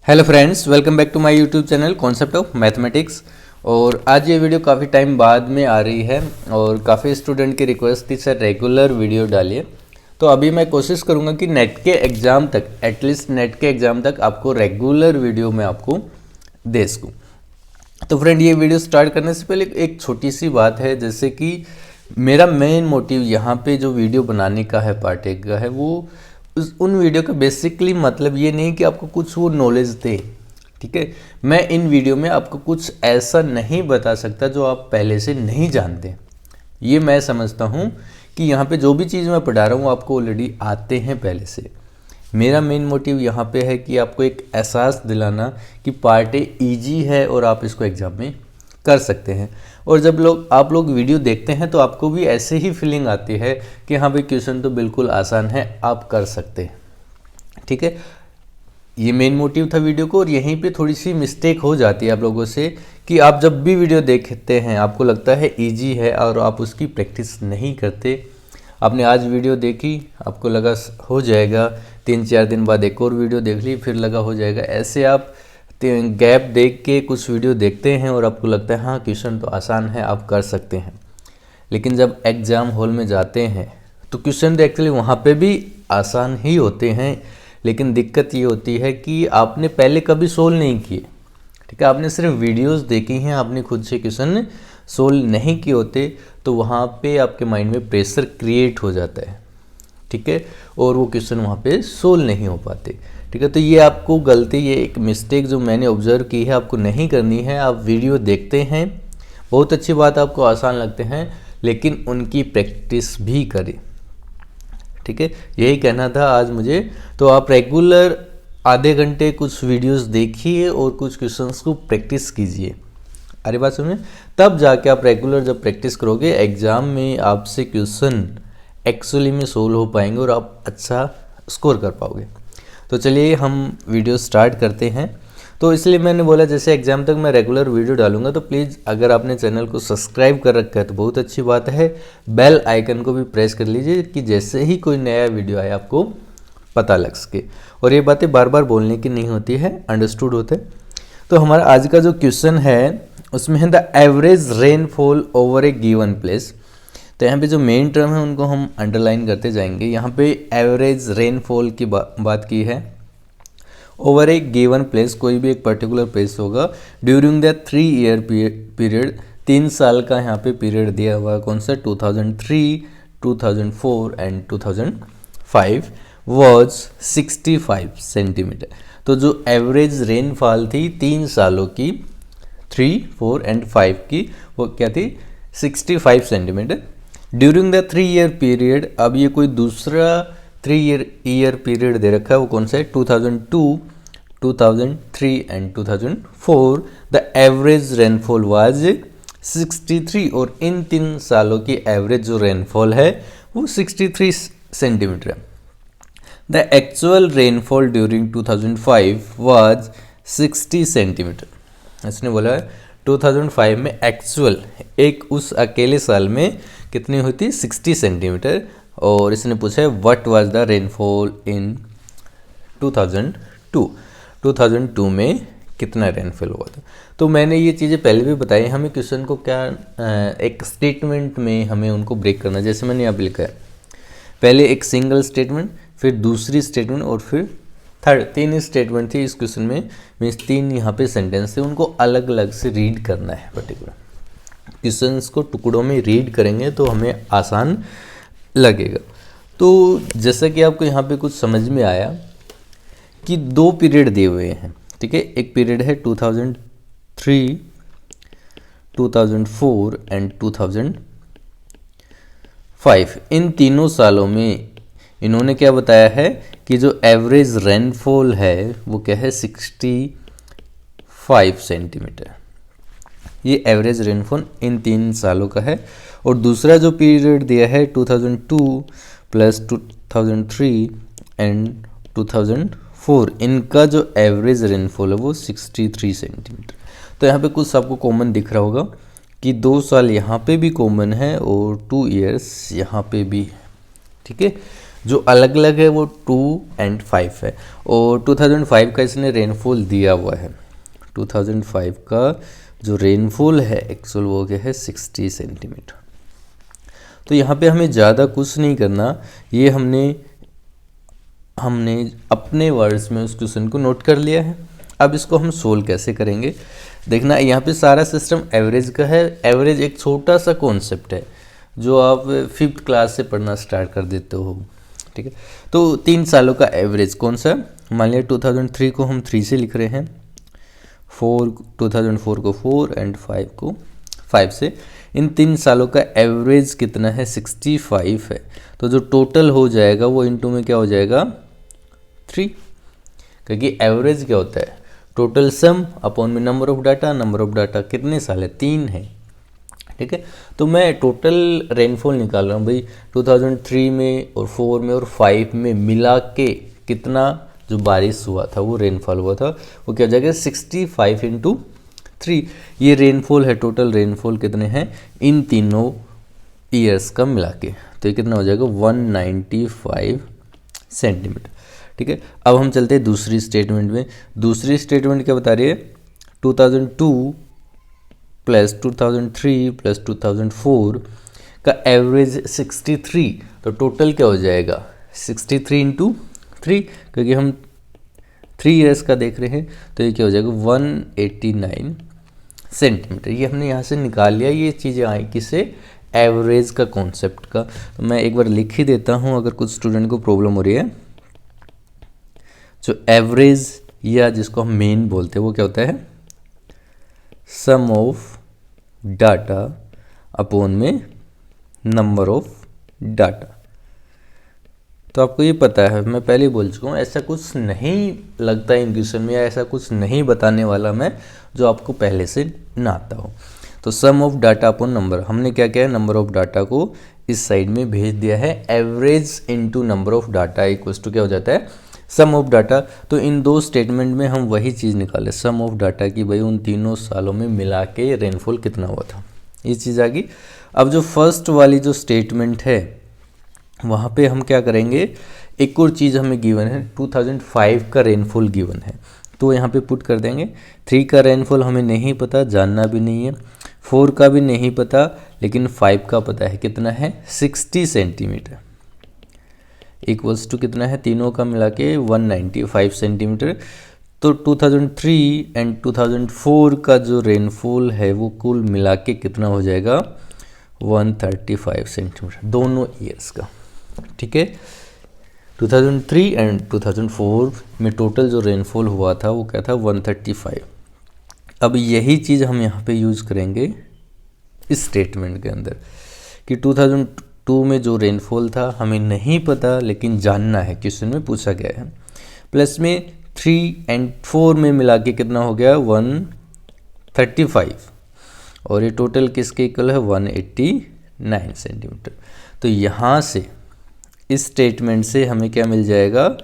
Hello friends, welcome back to my YouTube channel concept of mathematics. और आज ये video काफ़ी टाइम बाद में आ रही है और काफ़ी स्टूडेंट की रिक्वेस्ट थी सर रेगुलर वीडियो डालिए। तो अभी मैं कोशिश करूँगा कि नेट के एग्ज़ाम तक, एटलीस्ट नेट के एग्ज़ाम तक आपको रेगुलर वीडियो मैं आपको दे सकूँ। तो फ्रेंड, ये वीडियो स्टार्ट करने से पहले एक छोटी सी बात है, जैसे कि मेरा मेन मोटिव यहाँ पे जो वीडियो बनाने का है, पार्ट एक का है, वो उन वीडियो का बेसिकली मतलब ये नहीं कि आपको कुछ वो नॉलेज दे। ठीक है, मैं इन वीडियो में आपको कुछ ऐसा नहीं बता सकता जो आप पहले से नहीं जानते। ये मैं समझता हूँ कि यहाँ पे जो भी चीज़ मैं पढ़ा रहा हूँ आपको ऑलरेडी आते हैं पहले से। मेरा मेन मोटिव यहाँ पे है कि आपको एक एहसास दिलाना कि पार्ट ए ईजी है और आप इसको एग्ज़ाम में कर सकते हैं। और जब आप लोग वीडियो देखते हैं तो आपको भी ऐसे ही फीलिंग आती है कि हाँ भाई, क्वेश्चन तो बिल्कुल आसान है, आप कर सकते हैं। ठीक है, ये मेन मोटिव था वीडियो को। और यहीं पे थोड़ी सी मिस्टेक हो जाती है आप लोगों से कि आप जब भी वीडियो देखते हैं आपको लगता है ईजी है और आप उसकी प्रैक्टिस नहीं करते। आपने आज वीडियो देखी, आपको लगा हो जाएगा, 3-4 दिन बाद एक और वीडियो देख ली, फिर लगा हो जाएगा। ऐसे आप गैप देख के कुछ वीडियो देखते हैं और आपको लगता है हाँ क्वेश्चन तो आसान है, आप कर सकते हैं। लेकिन जब एग्ज़ाम हॉल में जाते हैं तो क्वेश्चन तो एक्चुअली वहाँ पे भी आसान ही होते हैं, लेकिन दिक्कत ये होती है कि आपने पहले कभी सोल्व नहीं किए। ठीक है, आपने सिर्फ वीडियोस देखी हैं, आपने खुद से क्वेश्चन सोल्व नहीं किए होते, तो वहाँ पे आपके माइंड में प्रेशर क्रिएट हो जाता है। ठीक है, और वो क्वेश्चन वहाँ पे सोल्व नहीं हो पाते। ठीक है, तो ये आपको गलती, ये एक मिस्टेक जो मैंने ऑब्जर्व की है, आपको नहीं करनी है। आप वीडियो देखते हैं, बहुत अच्छी बात, आपको आसान लगते हैं, लेकिन उनकी प्रैक्टिस भी करें। ठीक है, यही कहना था आज मुझे। तो आप रेगुलर आधे घंटे कुछ वीडियोस देखिए और कुछ क्वेश्चंस को प्रैक्टिस कीजिए। अरे बात सुनिए, तब जाके आप रेगुलर जब प्रैक्टिस करोगे एग्जाम में आपसे क्वेश्चन एक्चुअली में सोल्व हो पाएंगे और आप अच्छा स्कोर कर पाओगे। तो चलिए हम वीडियो स्टार्ट करते हैं। तो इसलिए मैंने बोला जैसे एग्जाम तक मैं रेगुलर वीडियो डालूंगा, तो प्लीज़ अगर आपने चैनल को सब्सक्राइब कर रखा है तो बहुत अच्छी बात है, बेल आइकन को भी प्रेस कर लीजिए कि जैसे ही कोई नया वीडियो आए आपको पता लग सके। और ये बातें बार बार बोलने की नहीं होती है, अंडरस्टूड होते। तो हमारा आज का जो क्वेश्चन है उसमें है the average rainfall over A given place. तो यहाँ पे जो मेन टर्म है उनको हम अंडरलाइन करते जाएंगे। यहाँ पे एवरेज रेनफॉल की बात की है ओवर ए गिवन प्लेस, कोई भी एक पर्टिकुलर प्लेस होगा, ड्यूरिंग द 3 ईयर पीरियड, 3 साल का यहाँ पे पीरियड दिया हुआ है। कौन सा? 2003, 2004 एंड 2005 वॉज 65 सेंटीमीटर। तो जो एवरेज रेनफॉल थी 3 सालों की, 3, 4 एंड 5 की, वो क्या थी? 65 centimetre during the 3 year period. अब ये कोई दूसरा 3 ईयर पीरियड दे रखा है, वो कौन सा है? 2002, 2003 and 2004 the average rainfall was 63। और इन 3 सालों की एवरेज जो रेनफॉल है वो 63 सेंटीमीटर है। The actual rainfall during 2005 was 60 centimetre. इसने बोला है 2005 में एक्चुअल, एक उस अकेले साल में कितनी हुई थी? 60 सेंटीमीटर। और इसने पूछा है what was the rainfall in 2002, 2002 में कितना रेनफॉल हुआ था। तो मैंने ये चीज़ें पहले भी बताई, हमें क्वेश्चन को क्या एक स्टेटमेंट में हमें उनको ब्रेक करना। जैसे मैंने यहाँ पे लिखा है, पहले एक सिंगल स्टेटमेंट, फिर दूसरी स्टेटमेंट और फिर थर्ड। 3 स्टेटमेंट थी इस क्वेश्चन में, मीन्स 3 यहाँ पे सेंटेंस थे, उनको अलग अलग से रीड करना है। पर्टिकुलर क्वेश्चंस को टुकड़ों में रीड करेंगे तो हमें आसान लगेगा। तो जैसा कि आपको यहाँ पे कुछ समझ में आया कि 2 पीरियड दिए हुए हैं। ठीक है, एक पीरियड है 2003, 2004 एंड 2005। इन तीनों सालों में इन्होंने क्या बताया है कि जो एवरेज रेनफॉल है वो क्या है? 65 सेंटीमीटर। ये एवरेज रेनफॉल इन 3 सालों का है। और दूसरा जो पीरियड दिया है 2002 प्लस 2003 एंड 2004, इनका जो एवरेज रेनफॉल है वो 63 सेंटीमीटर। तो यहाँ पे कुछ आपको कॉमन दिख रहा होगा कि 2 साल यहाँ पे भी कॉमन है और 2 ईयर्स यहाँ पे भी। ठीक है, जो अलग अलग है वो 2 और 5 है। और 2005 का इसने रेनफॉल दिया हुआ है। 2005 का जो रेनफॉल है एक्चुअल वो क्या है 60 सेंटीमीटर। तो यहाँ पे हमें ज़्यादा कुछ नहीं करना, ये हमने अपने वर्ड्स में उस क्वेश्चन को नोट कर लिया है। अब इसको हम सोल्व कैसे करेंगे देखना। यहाँ पे सारा सिस्टम एवरेज का है। एवरेज एक छोटा सा कॉन्सेप्ट है जो आप 5th क्लास से पढ़ना स्टार्ट कर देते हो, ठीक है। तो 3 सालों का एवरेज कौन सा, मान लिया 2003 को हम 3 से लिख रहे हैं, 2004 को 4 और 5 को 5 से। इन 3 सालों का एवरेज कितना है 65 है। तो जो टोटल हो जाएगा वो इनटू में क्या हो जाएगा 3, क्योंकि एवरेज क्या होता है टोटल सम अपॉन में number of data. Number of data कितने साल है 3 है, ठीक है। तो मैं टोटल रेनफॉल निकाल रहा हूँ भाई 2003 में और 4 में और 5 में मिला के कितना जो बारिश हुआ था वो रेनफॉल हुआ था, वो क्या हो जाएगा 65 × 3। ये रेनफॉल है, टोटल रेनफॉल कितने हैं इन तीनों ईयर्स का मिला के, तो ये कितना हो जाएगा 195 सेंटीमीटर, ठीक है। अब हम चलते हैं दूसरी स्टेटमेंट में। दूसरी स्टेटमेंट क्या बता रही है 2002 प्लस 2003 प्लस 2004 का एवरेज 63। तो टोटल क्या हो जाएगा 63 × 3, क्योंकि हम 3 ईयर्स का देख रहे हैं। तो ये क्या हो जाएगा 189 सेंटीमीटर। ये हमने यहाँ से निकाल लिया। ये चीज़ें आई किससे एवरेज का कॉन्सेप्ट का। तो मैं एक बार लिख ही देता हूँ अगर कुछ स्टूडेंट को प्रॉब्लम हो रही है। जो एवरेज या जिसको हम मेन बोलते हैं वो क्या होता है सम ऑफ डाटा अपॉन में नंबर ऑफ डाटा। तो आपको ये पता है, मैं पहले ही बोल चुका हूँ, ऐसा कुछ नहीं लगता इन क्वेश्चन में या ऐसा कुछ नहीं बताने वाला मैं जो आपको पहले से ना आता हो। तो सम ऑफ डाटा अपॉन नंबर, हमने क्या किया है नंबर ऑफ डाटा को इस साइड में भेज दिया है। Average into number of data equals to क्या हो जाता है सम ऑफ डाटा। तो इन दो स्टेटमेंट में हम वही चीज़ निकाले सम ऑफ डाटा की, भाई उन तीनों सालों में मिला के रेनफॉल कितना हुआ था, ये चीज़ आ गई। अब जो फर्स्ट वाली जो स्टेटमेंट है वहाँ पे हम क्या करेंगे, एक और चीज़ हमें गिवन है 2005 का रेनफॉल गिवन है, तो यहाँ पे पुट कर देंगे। 3 का रेनफॉल हमें नहीं पता, जानना भी नहीं है। 4 का भी नहीं पता, लेकिन 5 का पता है कितना है 60 सेंटीमीटर इक्वल्स टू कितना है तीनों का मिला के 195 सेंटीमीटर। तो 2003 एंड 2004 का जो रेनफॉल है वो कुल मिला के कितना हो जाएगा 135 सेंटीमीटर दोनों ईयर्स का, ठीक है। 2003 एंड 2004 में टोटल जो रेनफॉल हुआ था वो क्या था 135। अब यही चीज़ हम यहाँ पे यूज़ करेंगे इस स्टेटमेंट के अंदर कि 2002 में जो रेनफॉल था हमें नहीं पता लेकिन जानना है, क्वेश्चन में पूछा गया है। प्लस में 3 एंड 4 में मिला के कितना हो गया 135 और ये टोटल किसके इक्वल है 189 सेंटीमीटर। तो यहाँ से इस स्टेटमेंट से हमें क्या मिल जाएगा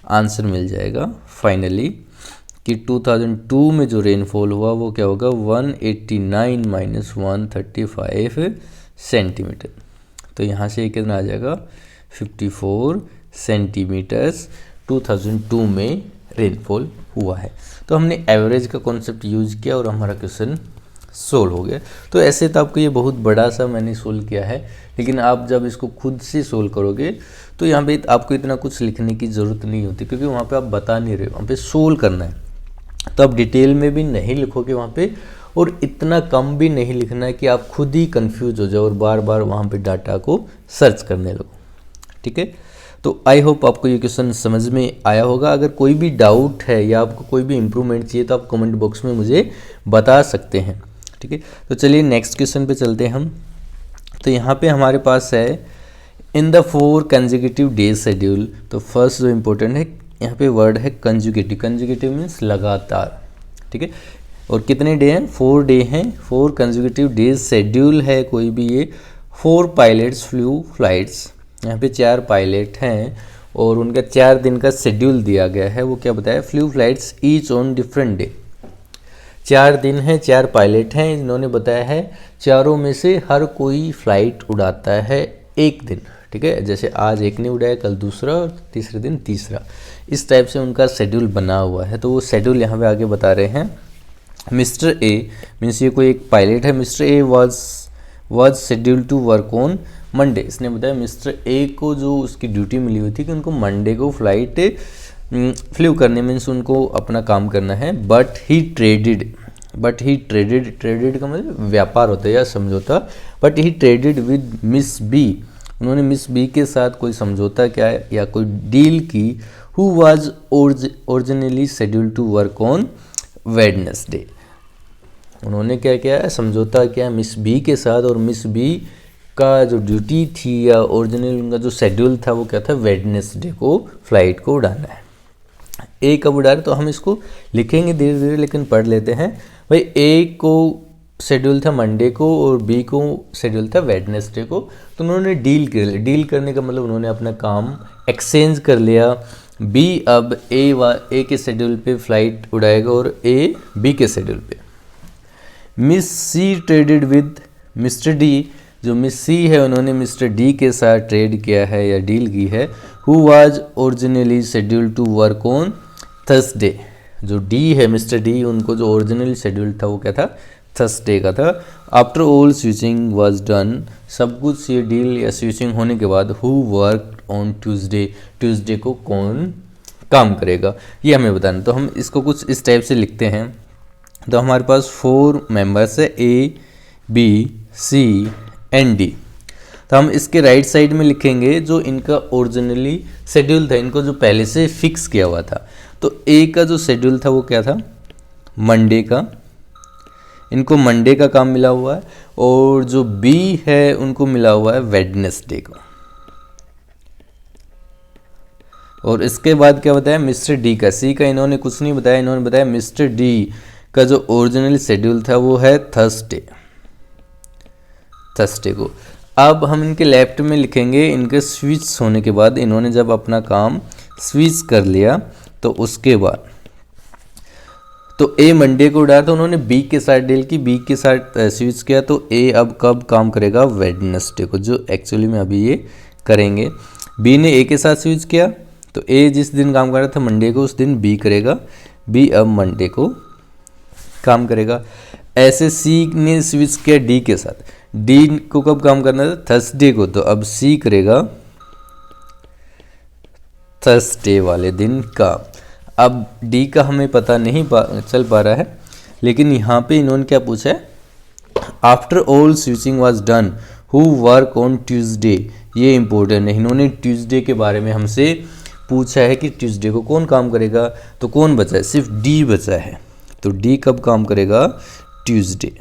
आंसर मिल जाएगा फाइनली कि 2002 में जो रेनफॉल हुआ वो क्या होगा 189 माइनस 135 सेंटीमीटर। तो यहाँ से कितना आ जाएगा 54 सेंटीमीटर्स 2002 में रेनफॉल हुआ है। तो हमने एवरेज का कॉन्सेप्ट यूज किया और हमारा क्वेश्चन सोल्व हो गया। तो ऐसे तो आपको ये बहुत बड़ा सा मैंने सोल्व किया है, लेकिन आप जब इसको खुद से सोल्व करोगे तो यहाँ पे आपको इतना कुछ लिखने की ज़रूरत नहीं होती, क्योंकि वहाँ पे आप बता नहीं रहे हो, वहाँ पे सोल्व करना है। तो आप डिटेल में भी नहीं लिखोगे वहाँ पे, और इतना कम भी नहीं लिखना है कि आप खुद ही कंफ्यूज हो जाओ और बार बार वहाँ पे डाटा को सर्च करने लगो, ठीक है। तो आई होप आपको ये क्वेश्चन समझ में आया होगा। अगर कोई भी डाउट है या आपको कोई भी इम्प्रूवमेंट चाहिए तो आप कमेंट बॉक्स में मुझे बता सकते हैं, ठीक है। तो चलिए नेक्स्ट क्वेश्चन पे चलते हैं हम। तो यहाँ पे हमारे पास है in the 4 consecutive days schedule. तो फर्स्ट जो इम्पोर्टेंट है यहाँ पे वर्ड है कंजुगेटिव। कंजुगेटिव मीन्स लगातार, ठीक है। और कितने डे हैं 4 डे हैं। 4 कंसेक्यूटिव डेज शेड्यूल है कोई भी ये। 4 पायलट्स फ्लू फ्लाइट्स, यहाँ पे 4 पायलट हैं और उनका 4 दिन का शेड्यूल दिया गया है। वो क्या बताया flu flights each on different day. 4 दिन हैं, 4 पायलट हैं, इन्होंने बताया है चारों में से हर कोई फ्लाइट उड़ाता है एक दिन, ठीक है, जैसे आज एक ने उड़ाया, कल दूसरा और तीसरे दिन तीसरा, इस टाइप से उनका शेड्यूल बना हुआ है। तो वो शेड्यूल यहाँ पे आगे बता रहे हैं। मिस्टर ए मीन्स ये कोई एक पायलट है, mister A was schedule to work on Monday. इसने बताया मिस्टर ए को जो उसकी ड्यूटी मिली हुई थी कि उनको मंडे को फ्लाइट फ्लू करने, मीन्स उनको अपना काम करना है। बट ही ट्रेडेड का मतलब व्यापार होता है या समझौता। But he traded with miss B, उन्होंने मिस बी के साथ कोई समझौता किया या कोई डील की। Who was originally schedule to work on Wednesday, उन्होंने क्या किया है, समझौता किया मिस बी के साथ, और मिस बी का जो ड्यूटी थी या ओरिजिनल उनका जो शेड्यूल था वो क्या था, वेडनेसडे को फ्लाइट को उड़ाना है। ए कब उड़ा रहे, तो हम इसको लिखेंगे धीरे धीरे, लेकिन पढ़ लेते हैं। भाई ए को शेड्यूल था मंडे को और बी को शेड्यूल था वेडनेसडे को, तो उन्होंने डील कर लिया। डील करने का मतलब उन्होंने अपना काम एक्सचेंज कर लिया। बी अब ए के शेड्यूल पे फ्लाइट उड़ाएगा और ए बी के शेड्यूल पे। Miss C traded with mister D, जो मिस सी है उन्होंने मिस्टर डी के साथ ट्रेड किया है या डील की है। Who was originally schedule to work on Thursday, जो डी है मिस्टर डी, उनको जो ओरिजिनल शेड्यूल था वो क्या था, थर्सडे का था। After all switching was done, सब कुछ ये डील या स्विचिंग होने के बाद, who work on Tuesday, Tuesday को कौन काम करेगा ये हमें बताना। तो हम इसको कुछ इस टाइप से लिखते हैं। तो हमारे पास 4 मेंबर्स है, A B C and D. तो हम इसके राइट साइड में लिखेंगे जो इनका ओरिजिनली शेड्यूल था, इनको जो पहले से फिक्स किया हुआ था। तो ए का जो शेड्यूल था वो क्या था, मंडे का, इनको मंडे का काम मिला हुआ है। और जो बी है उनको मिला हुआ है वेडनेसडे को। और इसके बाद क्या बताया, मिस्टर डी का, सी का इन्होंने कुछ नहीं बताया, इन्होंने बताया मिस्टर डी का जो ओरिजिनल शेड्यूल था वो है थर्सडे को। अब हम इनके लेफ्ट में लिखेंगे, इनके स्विच होने के बाद, इन्होंने जब अपना काम स्विच कर लिया तो उसके बाद, तो ए मंडे को उड़ाया तो उन्होंने बी के साथ डील की, बी के साथ स्विच किया, तो ए अब कब काम करेगा, वेडनेसडे को, जो एक्चुअली में अभी ये करेंगे। बी ने ए के साथ स्विच किया, तो ए जिस दिन काम कर रहा था मंडे को, उस दिन बी करेगा, बी अब मंडे को काम करेगा। ऐसे सी ने स्विच किया डी के साथ, डी को कब काम करना था, थर्सडे को, तो अब सी करेगा थर्सडे वाले दिन का। अब डी का हमें पता नहीं चल पा रहा है, लेकिन यहाँ पे इन्होंने क्या पूछा है, after all switching was done who work on Tuesday, ये इंपॉर्टेंट है। इन्होंने ट्यूसडे के बारे में हमसे पूछा है कि ट्यूसडे को कौन काम करेगा, तो कौन बचा है, सिर्फ डी बचा है। तो डी कब काम करेगा, ट्यूसडे।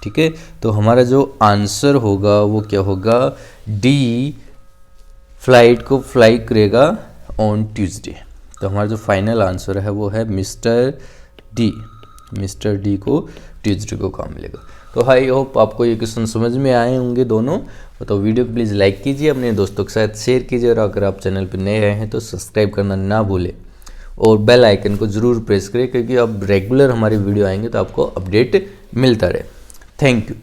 ठीक है, तो हमारा जो आंसर होगा वो क्या होगा, डी फ्लाइट को फ्लाई करेगा ऑन ट्यूसडे। तो हमारा जो फाइनल आंसर है वो है मिस्टर डी को ट्यूसडे को काम मिलेगा। तो आई होप आपको ये क्वेश्चन समझ में आए होंगे दोनों। तो वीडियो को प्लीज़ लाइक कीजिए, अपने दोस्तों के साथ शेयर कीजिए, और अगर आप चैनल पर नए आए हैं तो सब्सक्राइब करना ना भूलें और बेल आइकन को ज़रूर प्रेस करें, क्योंकि अब रेगुलर हमारे वीडियो आएंगे तो आपको अपडेट मिलता रहे। Thank you.